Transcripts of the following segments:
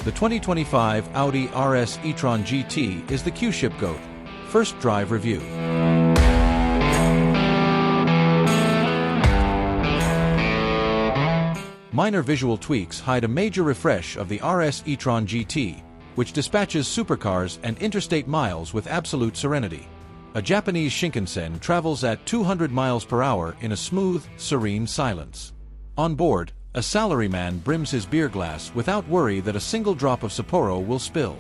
The 2025 Audi RS e-tron GT is the Q-ship GOAT. First drive review. Minor visual tweaks hide a major refresh of the RS e-tron GT, which dispatches supercars and interstate miles with absolute serenity. A Japanese Shinkansen travels at 200 miles per hour in a smooth, serene silence. On board, a salaryman brims his beer glass without worry that a single drop of Sapporo will spill.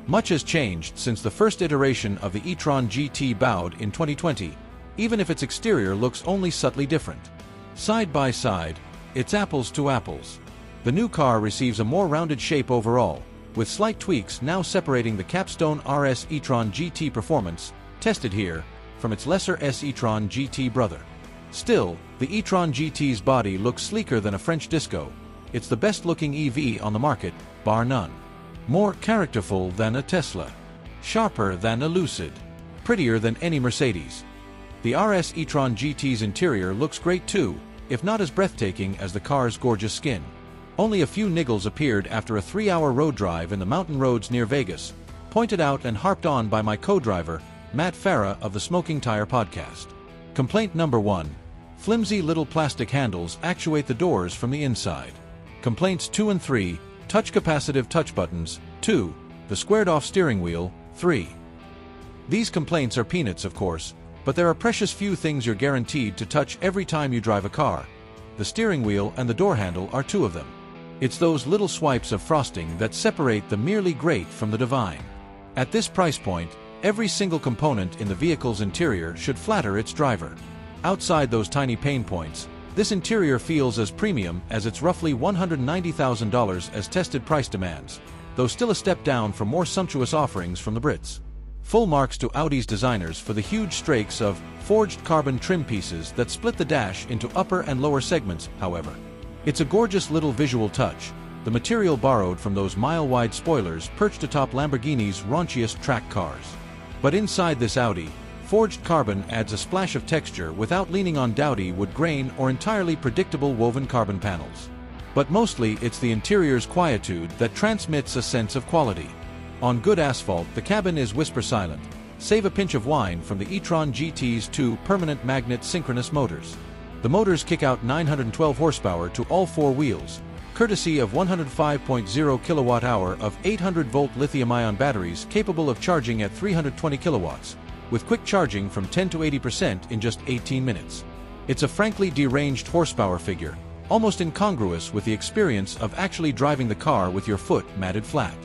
Much has changed since the first iteration of the e-tron GT bowed in 2020, even if its exterior looks only subtly different. Side by side, it's apples to apples. The new car receives a more rounded shape overall, with slight tweaks now separating the capstone RS e-tron GT performance, tested here, from its lesser S e-tron GT brother. Still, the e-tron GT's body looks sleeker than a French disco. It's the best-looking EV on the market, bar none. More characterful than a Tesla. Sharper than a Lucid. Prettier than any Mercedes. The RS e-tron GT's interior looks great too, if not as breathtaking as the car's gorgeous skin. Only a few niggles appeared after a 3-hour road drive in the mountain roads near Vegas, pointed out and harped on by my co-driver, Matt Farah of the Smoking Tire podcast. Complaint number 1. Flimsy little plastic handles actuate the doors from the inside. Complaints 2 and 3. Touch-capacitive touch buttons. 2. The squared-off steering wheel. 3. These complaints are peanuts, of course, but there are precious few things you're guaranteed to touch every time you drive a car. The steering wheel and the door handle are 2 of them. It's those little swipes of frosting that separate the merely great from the divine. At this price point, every single component in the vehicle's interior should flatter its driver. Outside those tiny pain points, this interior feels as premium as its roughly $190,000 as tested price demands, though still a step down from more sumptuous offerings from the Brits. Full marks to Audi's designers for the huge strakes of forged carbon trim pieces that split the dash into upper and lower segments, however. It's a gorgeous little visual touch, the material borrowed from those mile-wide spoilers perched atop Lamborghini's raunchiest track cars. But inside this Audi, forged carbon adds a splash of texture without leaning on dowdy wood grain or entirely predictable woven carbon panels. But mostly it's the interior's quietude that transmits a sense of quality. On good asphalt, the cabin is whisper silent, save a pinch of whine from the e-tron GT's 2 permanent magnet synchronous motors. The motors kick out 912 horsepower to all 4 wheels, courtesy of 105.0 kilowatt-hour of 800-volt lithium-ion batteries capable of charging at 320 kilowatts, with quick charging from 10 to 80% in just 18 minutes. It's a frankly deranged horsepower figure, almost incongruous with the experience of actually driving the car with your foot matted flat.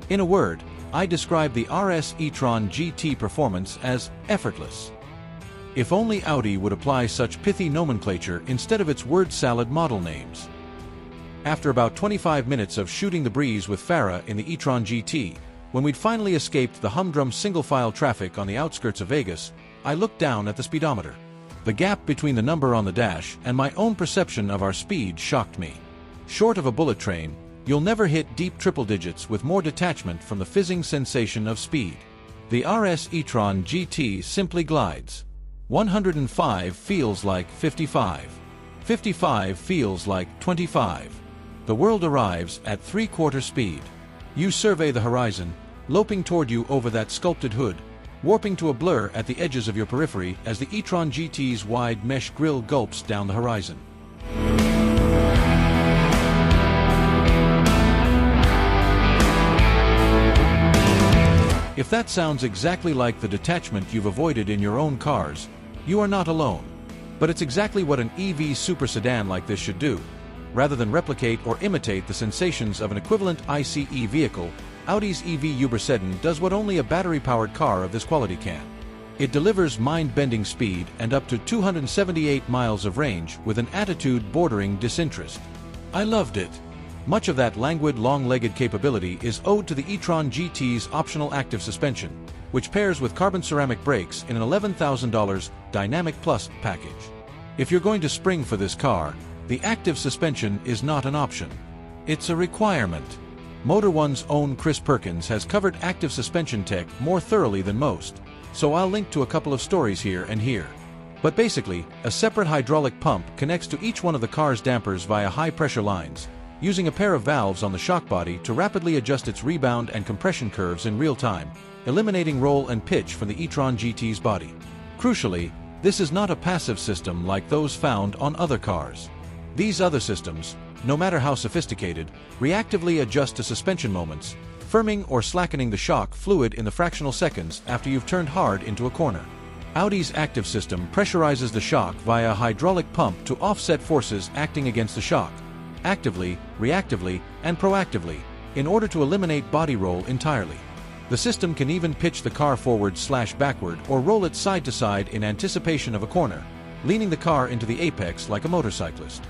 In a word, I describe the RS e-tron GT performance as effortless. If only Audi would apply such pithy nomenclature instead of its word salad model names. After about 25 minutes of shooting the breeze with Farah in the e-tron GT, when we'd finally escaped the humdrum single-file traffic on the outskirts of Vegas, I looked down at the speedometer. The gap between the number on the dash and my own perception of our speed shocked me. Short of a bullet train, you'll never hit deep triple digits with more detachment from the fizzing sensation of speed. The RS e-tron GT simply glides. 105 feels like 55. 55 feels like 25. The world arrives at 3/4 speed. You survey the horizon, loping toward you over that sculpted hood, warping to a blur at the edges of your periphery as the e-tron GT's wide mesh grille gulps down the horizon. If that sounds exactly like the detachment you've avoided in your own cars, you are not alone. But it's exactly what an EV super sedan like this should do. Rather than replicate or imitate the sensations of an equivalent ICE vehicle, Audi's EV Ubersedan does what only a battery-powered car of this quality can. It delivers mind-bending speed and up to 278 miles of range with an attitude bordering disinterest. I loved it. Much of that languid, long-legged capability is owed to the e-tron GT's optional active suspension, which pairs with carbon ceramic brakes in an $11,000 Dynamic Plus package. If you're going to spring for this car, the active suspension is not an option. It's a requirement. Motor One's own Chris Perkins has covered active suspension tech more thoroughly than most, so I'll link to a couple of stories here and here. But basically, a separate hydraulic pump connects to each one of the car's dampers via high-pressure lines, using a pair of valves on the shock body to rapidly adjust its rebound and compression curves in real time, eliminating roll and pitch from the e-tron GT's body. Crucially, this is not a passive system like those found on other cars. These other systems, no matter how sophisticated, reactively adjust to suspension moments, firming or slackening the shock fluid in the fractional seconds after you've turned hard into a corner. Audi's active system pressurizes the shock via a hydraulic pump to offset forces acting against the shock, actively, reactively, and proactively, in order to eliminate body roll entirely. The system can even pitch the car forward/backward or roll it side to side in anticipation of a corner, leaning the car into the apex like a motorcyclist.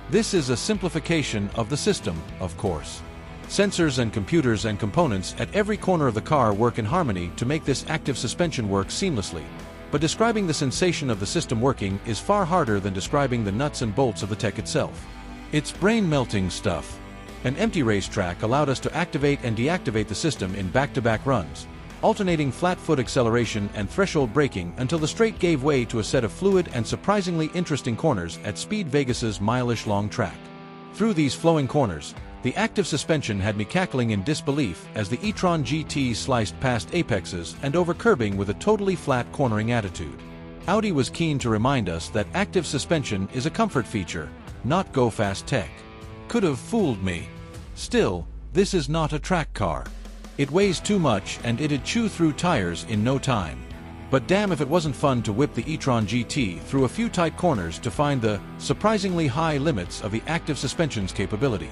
This is a simplification of the system, of course. Sensors and computers and components at every corner of the car work in harmony to make this active suspension work seamlessly. But describing the sensation of the system working is far harder than describing the nuts and bolts of the tech itself. It's brain-melting stuff. An empty racetrack allowed us to activate and deactivate the system in back-to-back runs, alternating flat-foot acceleration and threshold braking until the straight gave way to a set of fluid and surprisingly interesting corners at Speed Vegas's mile-ish-long track. Through these flowing corners, the active suspension had me cackling in disbelief as the e-tron GT sliced past apexes and over curbing with a totally flat cornering attitude. Audi was keen to remind us that active suspension is a comfort feature, not go-fast tech. Could have fooled me. Still, this is not a track car. It weighs too much and it'd chew through tires in no time. But damn if it wasn't fun to whip the e-tron GT through a few tight corners to find the surprisingly high limits of the active suspension's capability.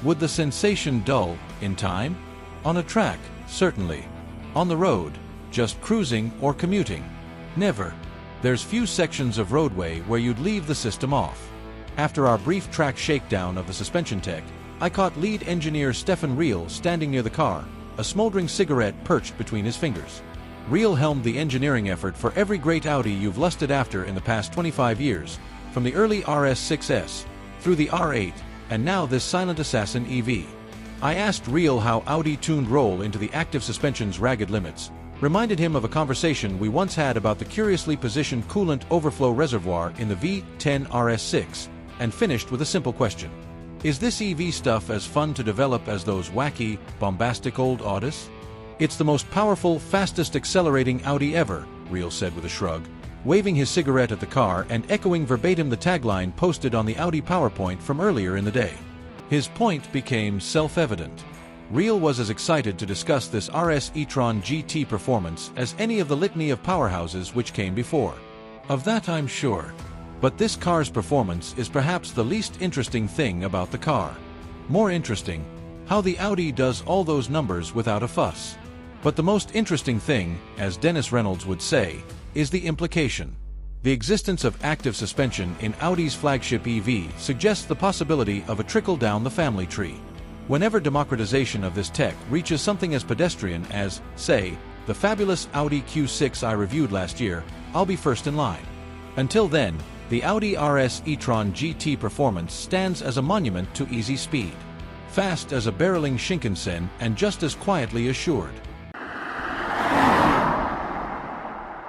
Would the sensation dull in time? On a track, certainly. On the road, just cruising or commuting? Never. There's few sections of roadway where you'd leave the system off. After our brief track shakedown of the suspension tech, I caught lead engineer Stefan Riehl standing near the car, a smoldering cigarette perched between his fingers. Riehl helmed the engineering effort for every great Audi you've lusted after in the past 25 years, from the early RS6S, through the R8, and now this silent assassin EV. I asked Riehl how Audi tuned roll into the active suspension's ragged limits, reminded him of a conversation we once had about the curiously positioned coolant overflow reservoir in the V10 RS6, and finished with a simple question. Is this EV stuff as fun to develop as those wacky, bombastic old Audis? It's the most powerful, fastest accelerating Audi ever, Riehl said with a shrug, waving his cigarette at the car and echoing verbatim the tagline posted on the Audi PowerPoint from earlier in the day. His point became self-evident. Riehl was as excited to discuss this RS e-tron GT performance as any of the litany of powerhouses which came before. Of that I'm sure. But this car's performance is perhaps the least interesting thing about the car. More interesting, how the Audi does all those numbers without a fuss. But the most interesting thing, as Dennis Reynolds would say, is the implication. The existence of active suspension in Audi's flagship EV suggests the possibility of a trickle down the family tree. Whenever democratization of this tech reaches something as pedestrian as, say, the fabulous Audi Q6 I reviewed last year, I'll be first in line. Until then, the Audi RS e-tron GT performance stands as a monument to easy speed. Fast as a barreling Shinkansen and just as quietly assured.